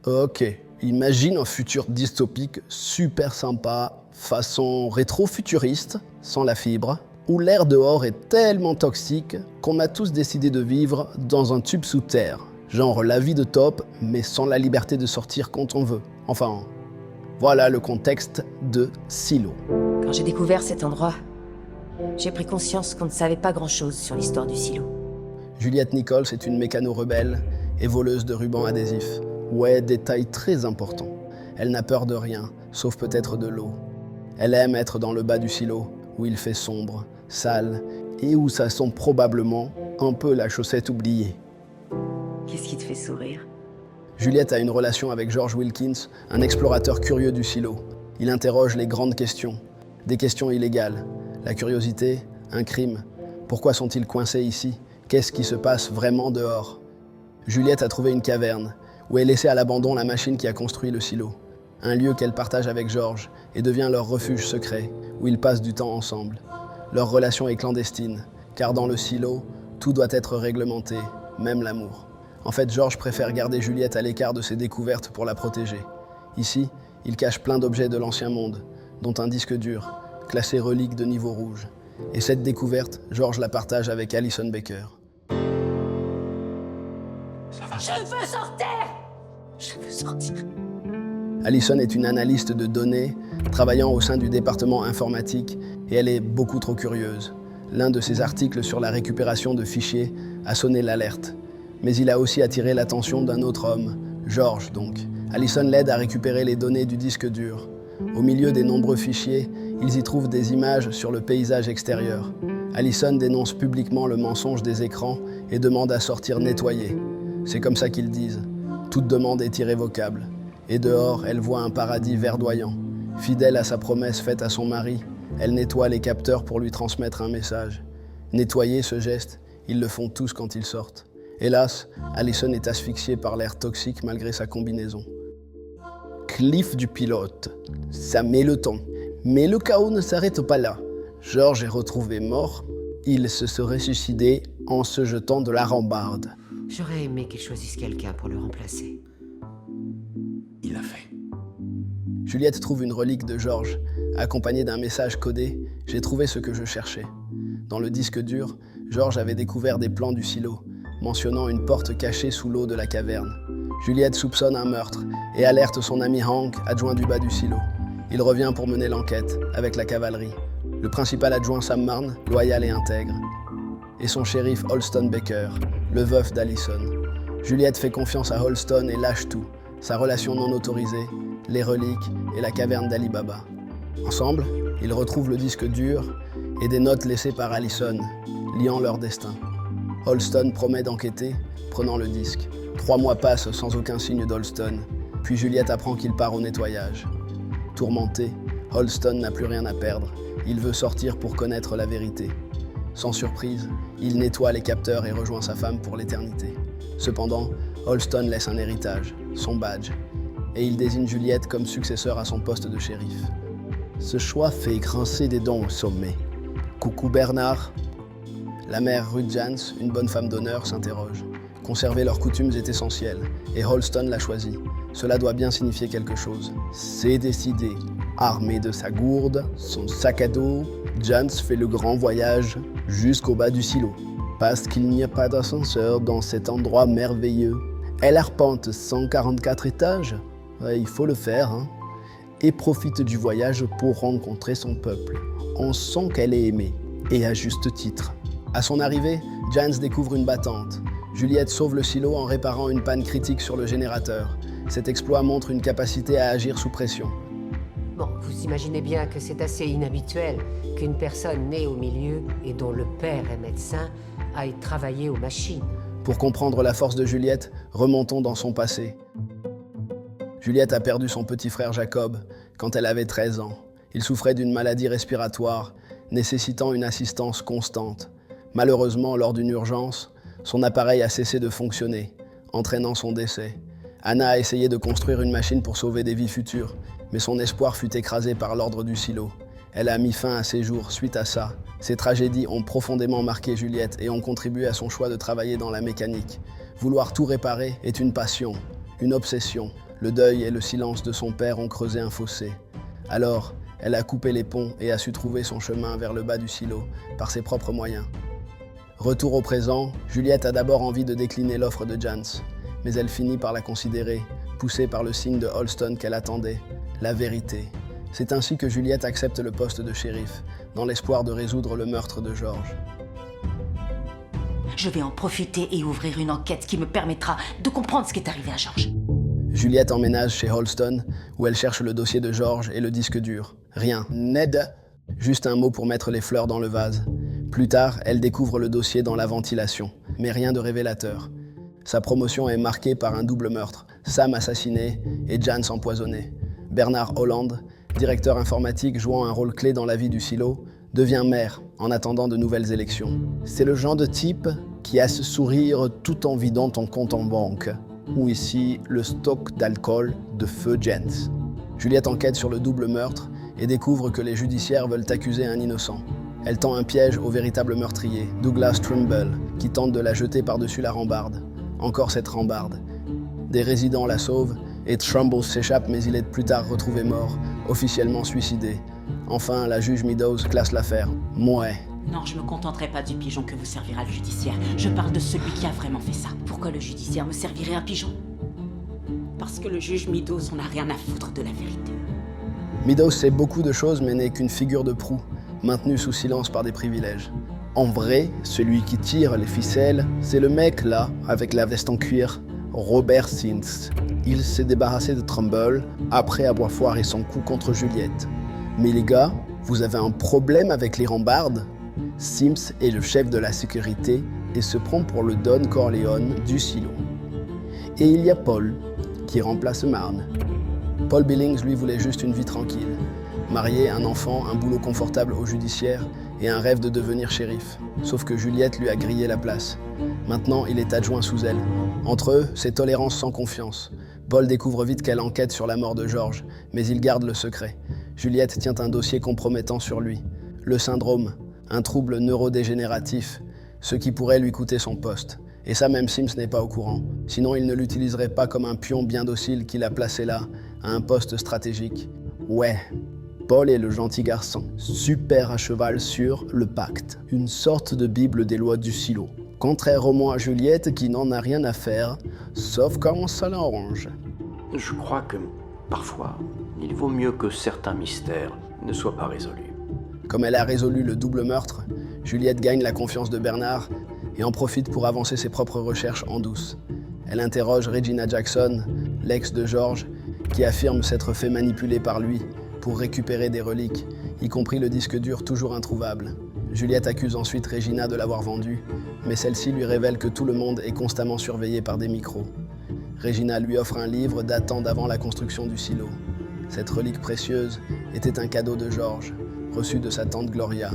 Ok, imagine un futur dystopique super sympa, façon rétro-futuriste, sans la fibre, où l'air dehors est tellement toxique qu'on a tous décidé de vivre dans un tube sous terre. Genre la vie de top, mais sans la liberté de sortir quand on veut. Enfin, voilà le contexte de Silo. Quand j'ai découvert cet endroit, j'ai pris conscience qu'on ne savait pas grand-chose sur l'histoire du silo. Juliette Nichols est une mécano rebelle et voleuse de rubans adhésifs. Ouais, détail très important. Elle n'a peur de rien, sauf peut-être de l'eau. Elle aime être dans le bas du silo, où il fait sombre, sale, et où ça sent probablement un peu la chaussette oubliée. Qu'est-ce qui te fait sourire? Juliette a une relation avec George Wilkins, un explorateur curieux du silo. Il interroge les grandes questions, des questions illégales. La curiosité, un crime. Pourquoi sont-ils coincés ici? Qu'est-ce qui se passe vraiment dehors? Juliette a trouvé une caverne, où est laissée à l'abandon la machine qui a construit le silo. Un lieu qu'elle partage avec George et devient leur refuge secret, où ils passent du temps ensemble. Leur relation est clandestine, car dans le silo, tout doit être réglementé, même l'amour. En fait, George préfère garder Juliette à l'écart de ses découvertes pour la protéger. Ici, il cache plein d'objets de l'ancien monde, dont un disque dur, classé relique de niveau rouge. Et cette découverte, George la partage avec Alison Baker. Je veux sortir! Je veux sortir. Alison est une analyste de données, travaillant au sein du département informatique, et elle est beaucoup trop curieuse. L'un de ses articles sur la récupération de fichiers a sonné l'alerte. Mais il a aussi attiré l'attention d'un autre homme, George donc. Alison l'aide à récupérer les données du disque dur. Au milieu des nombreux fichiers, ils y trouvent des images sur le paysage extérieur. Alison dénonce publiquement le mensonge des écrans et demande à sortir nettoyée. C'est comme ça qu'ils disent. Toute demande est irrévocable. Et dehors, elle voit un paradis verdoyant. Fidèle à sa promesse faite à son mari, elle nettoie les capteurs pour lui transmettre un message. Nettoyer, ce geste, ils le font tous quand ils sortent. Hélas, Alison est asphyxiée par l'air toxique malgré sa combinaison. Cliff du pilote. Ça met le temps. Mais le chaos ne s'arrête pas là. George est retrouvé mort. Il se serait suicidé en se jetant de la rambarde. J'aurais aimé qu'il choisisse quelqu'un pour le remplacer. Il l'a fait. Juliette trouve une relique de George. Accompagnée d'un message codé, j'ai trouvé ce que je cherchais. Dans le disque dur, George avait découvert des plans du silo, mentionnant une porte cachée sous l'eau de la caverne. Juliette soupçonne un meurtre et alerte son ami Hank, adjoint du bas du silo. Il revient pour mener l'enquête, avec la cavalerie. Le principal adjoint Sam Marne, loyal et intègre. Et son shérif Holston Baker, le veuf d'Alison. Juliette fait confiance à Holston et lâche tout. Sa relation non autorisée, les reliques et la caverne d'Ali Baba. Ensemble, ils retrouvent le disque dur et des notes laissées par Alison, liant leur destin. Holston promet d'enquêter, prenant le disque. 3 mois passent sans aucun signe d'Holston, puis Juliette apprend qu'il part au nettoyage. Tourmenté, Holston n'a plus rien à perdre. Il veut sortir pour connaître la vérité. Sans surprise, il nettoie les capteurs et rejoint sa femme pour l'éternité. Cependant, Holston laisse un héritage, son badge, et il désigne Juliette comme successeur à son poste de shérif. Ce choix fait grincer des dents au sommet. Coucou Bernard. La mère Ruth Jans, une bonne femme d'honneur, s'interroge. Conserver leurs coutumes est essentiel, et Holston l'a choisi. Cela doit bien signifier quelque chose. C'est décidé. Armé de sa gourde, son sac à dos, Jans fait le grand voyage jusqu'au bas du silo. Parce qu'il n'y a pas d'ascenseur dans cet endroit merveilleux. Elle arpente 144 étages. Ouais, il faut le faire, hein. Et profite du voyage pour rencontrer son peuple. On sent qu'elle est aimée, et à juste titre. À son arrivée, Jans découvre une battante. Juliette sauve le silo en réparant une panne critique sur le générateur. Cet exploit montre une capacité à agir sous pression. Bon, vous imaginez bien que c'est assez inhabituel qu'une personne née au milieu et dont le père est médecin aille travailler aux machines. Pour comprendre la force de Juliette, remontons dans son passé. Juliette a perdu son petit frère Jacob quand elle avait 13 ans. Il souffrait d'une maladie respiratoire, nécessitant une assistance constante. Malheureusement, lors d'une urgence, son appareil a cessé de fonctionner, entraînant son décès. Anna a essayé de construire une machine pour sauver des vies futures, mais son espoir fut écrasé par l'ordre du silo. Elle a mis fin à ses jours suite à ça. Ces tragédies ont profondément marqué Juliette et ont contribué à son choix de travailler dans la mécanique. Vouloir tout réparer est une passion, une obsession. Le deuil et le silence de son père ont creusé un fossé. Alors, elle a coupé les ponts et a su trouver son chemin vers le bas du silo, par ses propres moyens. Retour au présent, Juliette a d'abord envie de décliner l'offre de Jance, mais elle finit par la considérer, poussée par le signe de Holston qu'elle attendait, la vérité. C'est ainsi que Juliette accepte le poste de shérif, dans l'espoir de résoudre le meurtre de George. Je vais en profiter et ouvrir une enquête qui me permettra de comprendre ce qui est arrivé à George. Juliette emménage chez Holston, où elle cherche le dossier de George et le disque dur. Rien. Ned. Juste un mot pour mettre les fleurs dans le vase. Plus tard, elle découvre le dossier dans la ventilation, mais rien de révélateur. Sa promotion est marquée par un double meurtre, Sam assassiné et Jance empoisonné. Bernard Holland, directeur informatique jouant un rôle clé dans la vie du silo, devient maire en attendant de nouvelles élections. C'est le genre de type qui a ce sourire tout en vidant ton compte en banque, ou ici le stock d'alcool de feu Jance. Juliette enquête sur le double meurtre et découvre que les judiciaires veulent accuser un innocent. Elle tend un piège au véritable meurtrier, Douglas Trimble, qui tente de la jeter par-dessus la rambarde. Encore cette rambarde. Des résidents la sauvent et Trumbull s'échappe, mais il est plus tard retrouvé mort, officiellement suicidé. Enfin, la juge Meadows classe l'affaire. Mouais. Non, je me contenterai pas du pigeon que vous servira le judiciaire. Je parle de celui qui a vraiment fait ça. Pourquoi le judiciaire me servirait un pigeon? Parce que le juge Meadows, on n'a rien à foutre de la vérité. Meadows sait beaucoup de choses, mais n'est qu'une figure de proue, maintenue sous silence par des privilèges. En vrai, celui qui tire les ficelles, c'est le mec là, avec la veste en cuir, Robert Sims. Il s'est débarrassé de Trumbull après avoir foiré son coup contre Juliette. Mais les gars, vous avez un problème avec les rambardes? Sims est le chef de la sécurité et se prend pour le Don Corleone du silo. Et il y a Paul, qui remplace Marne. Paul Billings, lui, voulait juste une vie tranquille. Marié, un enfant, un boulot confortable au judiciaire et un rêve de devenir shérif. Sauf que Juliette lui a grillé la place. Maintenant, il est adjoint sous elle. Entre eux, c'est tolérance sans confiance. Paul découvre vite qu'elle enquête sur la mort de George, mais il garde le secret. Juliette tient un dossier compromettant sur lui. Le syndrome, un trouble neurodégénératif, ce qui pourrait lui coûter son poste. Et ça, même Sims n'est pas au courant. Sinon, il ne l'utiliserait pas comme un pion bien docile qu'il a placé là, à un poste stratégique. Ouais, Paul est le gentil garçon, super à cheval sur le pacte, une sorte de bible des lois du silo. Contrairement à Juliette qui n'en a rien à faire, sauf quand ça l'arrange. Je crois que, parfois, il vaut mieux que certains mystères ne soient pas résolus. Comme elle a résolu le double meurtre, Juliette gagne la confiance de Bernard et en profite pour avancer ses propres recherches en douce. Elle interroge Regina Jackson, l'ex de George, qui affirme s'être fait manipuler par lui pour récupérer des reliques, y compris le disque dur toujours introuvable. Juliette accuse ensuite Regina de l'avoir vendu, mais celle-ci lui révèle que tout le monde est constamment surveillé par des micros. Regina lui offre un livre datant d'avant la construction du silo. Cette relique précieuse était un cadeau de George, reçu de sa tante Gloria.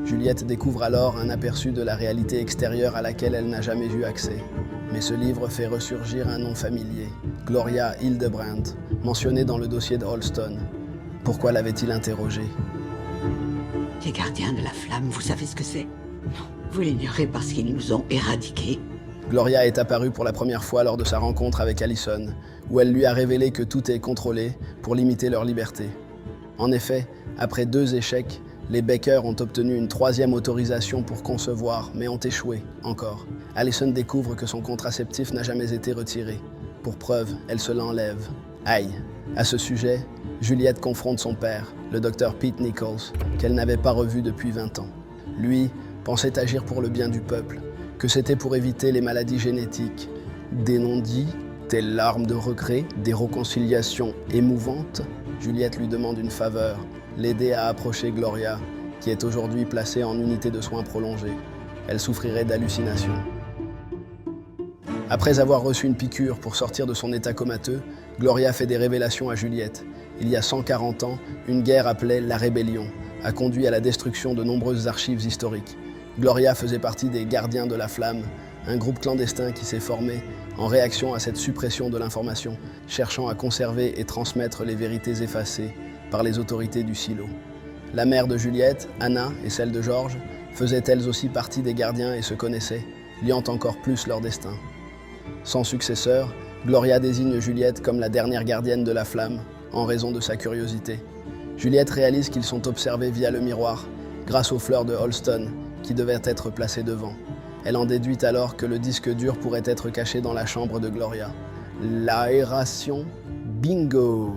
Juliette découvre alors un aperçu de la réalité extérieure à laquelle elle n'a jamais eu accès. Mais ce livre fait ressurgir un nom familier, Gloria Hildebrandt, mentionné dans le dossier de Holston. Pourquoi l'avait-il interrogé? Les gardiens de la flamme, vous savez ce que c'est? Non, vous l'ignorez parce qu'ils nous ont éradiqués. Gloria est apparue pour la première fois lors de sa rencontre avec Allison, où elle lui a révélé que tout est contrôlé pour limiter leur liberté. En effet, après 2 échecs, les Baker ont obtenu une 3e autorisation pour concevoir, mais ont échoué, encore. Allison découvre que son contraceptif n'a jamais été retiré. Pour preuve, elle se l'enlève. Aïe! À ce sujet, Juliette confronte son père, le docteur Pete Nichols, qu'elle n'avait pas revu depuis 20 ans. Lui pensait agir pour le bien du peuple, que c'était pour éviter les maladies génétiques. Des non-dits, telles larmes de regret, des réconciliations émouvantes. Juliette lui demande une faveur, l'aider à approcher Gloria, qui est aujourd'hui placée en unité de soins prolongés. Elle souffrirait d'hallucinations. Après avoir reçu une piqûre pour sortir de son état comateux, Gloria fait des révélations à Juliette. Il y a 140 ans, une guerre appelée la Rébellion a conduit à la destruction de nombreuses archives historiques. Gloria faisait partie des Gardiens de la Flamme, un groupe clandestin qui s'est formé en réaction à cette suppression de l'information, cherchant à conserver et transmettre les vérités effacées par les autorités du silo. La mère de Juliette, Anna, et celle de George faisaient elles aussi partie des Gardiens et se connaissaient, liant encore plus leur destin. Sans successeur, Gloria désigne Juliette comme la dernière gardienne de la flamme, en raison de sa curiosité. Juliette réalise qu'ils sont observés via le miroir, grâce aux fleurs de Holston, qui devaient être placées devant. Elle en déduit alors que le disque dur pourrait être caché dans la chambre de Gloria. L'aération, bingo!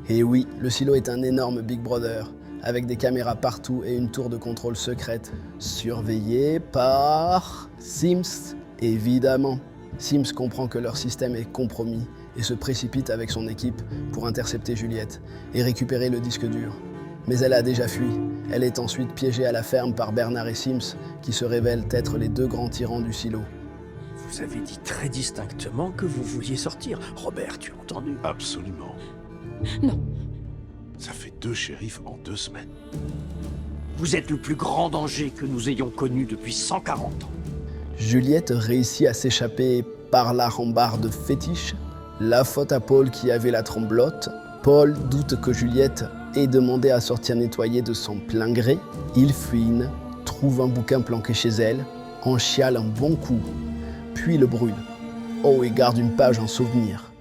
Et oui, le silo est un énorme Big Brother, avec des caméras partout et une tour de contrôle secrète, surveillée par Sims, évidemment. Sims comprend que leur système est compromis et se précipite avec son équipe pour intercepter Juliette et récupérer le disque dur. Mais elle a déjà fui. Elle est ensuite piégée à la ferme par Bernard et Sims, qui se révèlent être les deux grands tyrans du silo. Vous avez dit très distinctement que vous vouliez sortir. Robert, tu as entendu? Absolument. Non. Ça fait 2 shérifs en 2 semaines. Vous êtes le plus grand danger que nous ayons connu depuis 140 ans. Juliette réussit à s'échapper par la rambarde fétiche. La faute à Paul qui avait la tremblote. Paul doute que Juliette ait demandé à sortir nettoyer de son plein gré. Il fouine, trouve un bouquin planqué chez elle, en chiale un bon coup, puis le brûle. Oh, et garde une page en souvenir.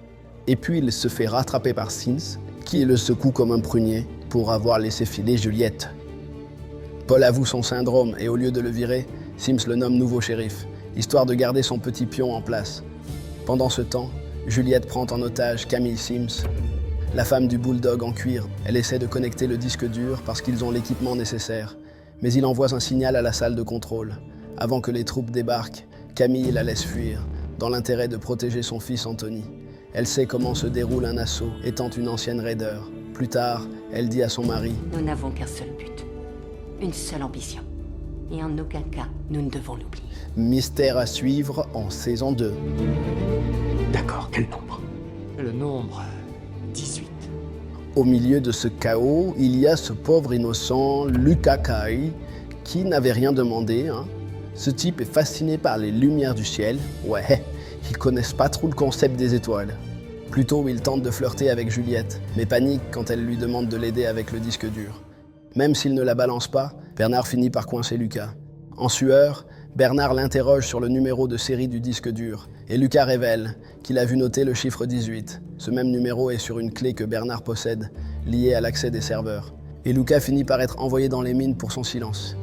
Et puis il se fait rattraper par Sims, qui le secoue comme un prunier pour avoir laissé filer Juliette. Paul avoue son syndrome et au lieu de le virer, Sims le nomme nouveau shérif, histoire de garder son petit pion en place. Pendant ce temps, Juliette prend en otage Camille Sims, la femme du bulldog en cuir. Elle essaie de connecter le disque dur parce qu'ils ont l'équipement nécessaire, mais il envoie un signal à la salle de contrôle. Avant que les troupes débarquent, Camille la laisse fuir, dans l'intérêt de protéger son fils Anthony. Elle sait comment se déroule un assaut, étant une ancienne raider. Plus tard, elle dit à son mari Nous n'avons qu'un seul but, une seule ambition. Et en aucun cas, nous ne devons l'oublier. « Mystère à suivre en saison 2 ». D'accord, quel nombre? Le nombre 18. Au milieu de ce chaos, il y a ce pauvre innocent Lucas Kai qui n'avait rien demandé. Ce type est fasciné par les lumières du ciel. Ouais, ils connaissent pas trop le concept des étoiles. Plus tôt, il tente de flirter avec Juliette, mais panique quand elle lui demande de l'aider avec le disque dur. Même s'il ne la balance pas, Bernard finit par coincer Lucas. En sueur, Bernard l'interroge sur le numéro de série du disque dur, et Lucas révèle qu'il a vu noter le chiffre 18. Ce même numéro est sur une clé que Bernard possède, liée à l'accès des serveurs. Et Lucas finit par être envoyé dans les mines pour son silence.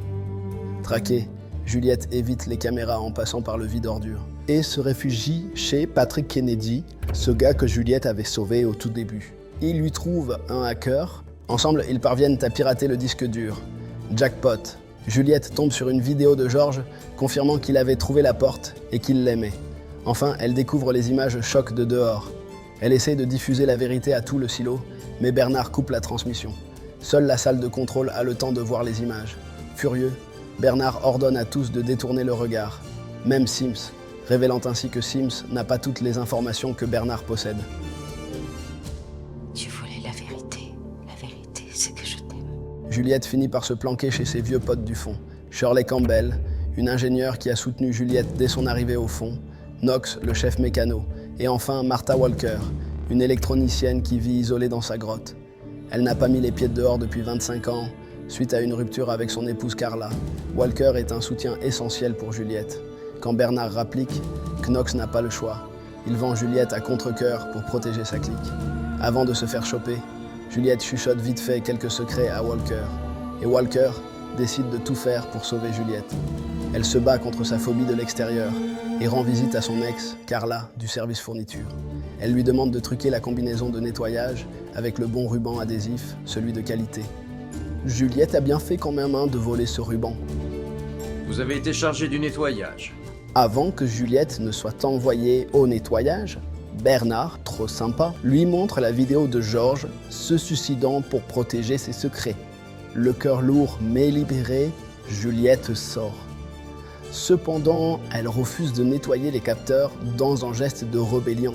Traquée, Juliette évite les caméras en passant par le vide ordure, et se réfugie chez Patrick Kennedy, ce gars que Juliette avait sauvé au tout début. Il lui trouve un hacker. Ensemble, ils parviennent à pirater le disque dur. Jackpot. Juliette tombe sur une vidéo de George confirmant qu'il avait trouvé la porte et qu'il l'aimait. Enfin, elle découvre les images chocs de dehors. Elle essaie de diffuser la vérité à tout le silo, mais Bernard coupe la transmission. Seule la salle de contrôle a le temps de voir les images. Furieux, Bernard ordonne à tous de détourner le regard, même Sims, révélant ainsi que Sims n'a pas toutes les informations que Bernard possède. Tu voulais la vérité. La vérité, c'est que je t'aime. Juliette finit par se planquer chez ses vieux potes du fond. Shirley Campbell, une ingénieure qui a soutenu Juliette dès son arrivée au fond, Knox, le chef mécano, et enfin Martha Walker, une électronicienne qui vit isolée dans sa grotte. Elle n'a pas mis les pieds dehors depuis 25 ans, suite à une rupture avec son épouse Carla. Walker est un soutien essentiel pour Juliette. Quand Bernard rapplique, Knox n'a pas le choix. Il vend Juliette à contre-cœur pour protéger sa clique. Avant de se faire choper, Juliette chuchote vite fait quelques secrets à Walker. Et Walker décide de tout faire pour sauver Juliette. Elle se bat contre sa phobie de l'extérieur et rend visite à son ex, Carla, du service fourniture. Elle lui demande de truquer la combinaison de nettoyage avec le bon ruban adhésif, celui de qualité. Juliette a bien fait quand même de voler ce ruban. Vous avez été chargé du nettoyage. Avant que Juliette ne soit envoyée au nettoyage, Bernard, trop sympa, lui montre la vidéo de George se suicidant pour protéger ses secrets. Le cœur lourd mais libéré, Juliette sort. Cependant, elle refuse de nettoyer les capteurs dans un geste de rébellion.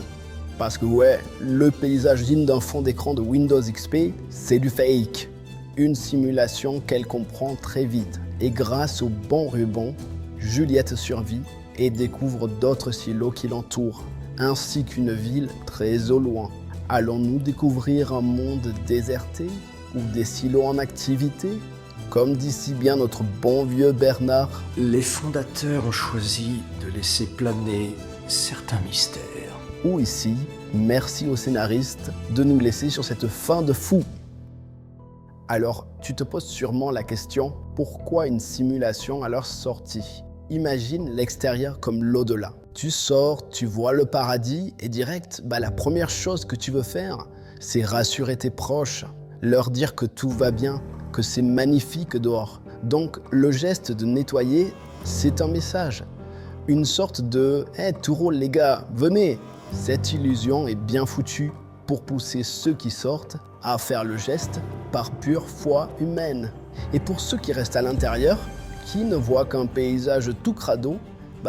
Parce que ouais, le paysage digne d'un fond d'écran de Windows XP, c'est du fake. Une simulation qu'elle comprend très vite. Et grâce au bon ruban, Juliette survit et découvre d'autres silos qui l'entourent, ainsi qu'une ville très au loin. Allons-nous découvrir un monde déserté ou des silos en activité? Comme dit si bien notre bon vieux Bernard. Les fondateurs ont choisi de laisser planer certains mystères. Ou ici, merci aux scénaristes de nous laisser sur cette fin de fou. Alors, tu te poses sûrement la question, pourquoi une simulation à leur sortie? Imagine l'extérieur comme l'au-delà. Tu sors, tu vois le paradis et direct, la première chose que tu veux faire, c'est rassurer tes proches, leur dire que tout va bien, que c'est magnifique dehors. Donc, le geste de nettoyer, c'est un message. Une sorte de « Hey, tout roule les gars, venez !» Cette illusion est bien foutue pour pousser ceux qui sortent à faire le geste par pure foi humaine. Et pour ceux qui restent à l'intérieur, qui ne voient qu'un paysage tout crado,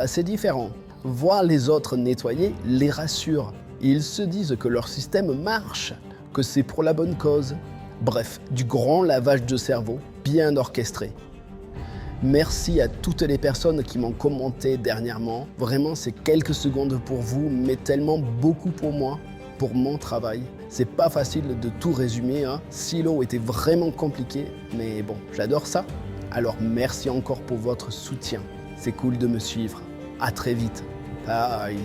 c'est différent. Voir les autres nettoyer les rassure. Ils se disent que leur système marche, que c'est pour la bonne cause. Bref, du grand lavage de cerveau, bien orchestré. Merci à toutes les personnes qui m'ont commenté dernièrement. Vraiment, ces quelques secondes pour vous, mais tellement beaucoup pour moi, pour mon travail. C'est pas facile de tout résumer, hein. Silo était vraiment compliqué, mais bon, j'adore ça. Alors merci encore pour votre soutien. C'est cool de me suivre. À très vite. Bye.